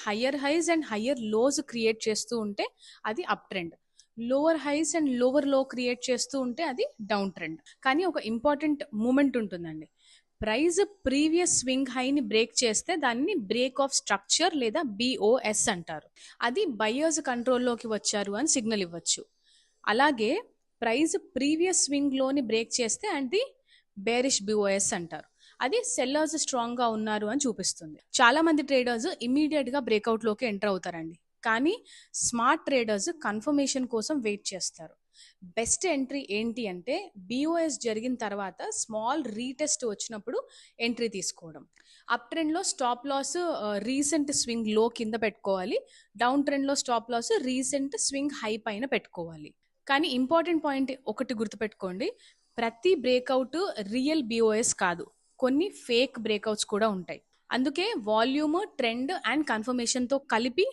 Higher highs and higher lows create చేస్తూ ఉంటే అది up trend, lower highs and lower low create చేస్తూ ఉంటే అది డౌన్ ట్రెండ్. కానీ ఒక ఇంపార్టెంట్ మూమెంట్ ఉంటుందండి, ప్రైస్ ప్రీవియస్ స్వింగ్ హైని బ్రేక్ చేస్తే దాన్ని బ్రేక్ ఆఫ్ స్ట్రక్చర్ లేదా బిఓఎస్ అంటారు. అది బయర్స్ కంట్రోల్లోకి వచ్చారు అని సిగ్నల్ ఇవ్వచ్చు. అలాగే ప్రైస్ ప్రీవియస్ స్వింగ్ లోని బ్రేక్ చేస్తే అది బేరిష్ బిఓఎస్ అంటారు. అది సెల్లర్స్ స్ట్రాంగ్ గా ఉన్నారు అని చూపిస్తుంది. చాలా మంది ట్రేడర్స్ ఇమీడియట్ గా బ్రేక్అవుట్ లోకి ఎంటర్ అవుతారండి, కానీ స్మార్ట్ ట్రేడర్స్ కన్ఫర్మేషన్ కోసం వెయిట్ చేస్తారు. బెస్ట్ ఎంట్రీ ఏంటి అంటే బిఓఎస్ జరిగిన తర్వాత స్మాల్ రీటెస్ట్ వచ్చినప్పుడు ఎంట్రీ తీసుకోవడం. అప్ ట్రెండ్ లో stop loss recent swing low కింద పెట్టుకోవాలి, డౌన్ ట్రెండ్ లో stop loss recent swing high పైన పెట్టుకోవాలి. కానీ ఇంపార్టెంట్ పాయింట్ ఒకటి గుర్తుపెట్టుకోండి, ప్రతి బ్రేక్అవుట్ రియల్ బిఓఎస్ కాదు, కొన్ని ఫేక్ బ్రేక్అవుట్స్ కూడా ఉంటాయి. అందుకే వాల్యూమ్, ట్రెండ్ అండ్ కన్ఫర్మేషన్తో కలిపి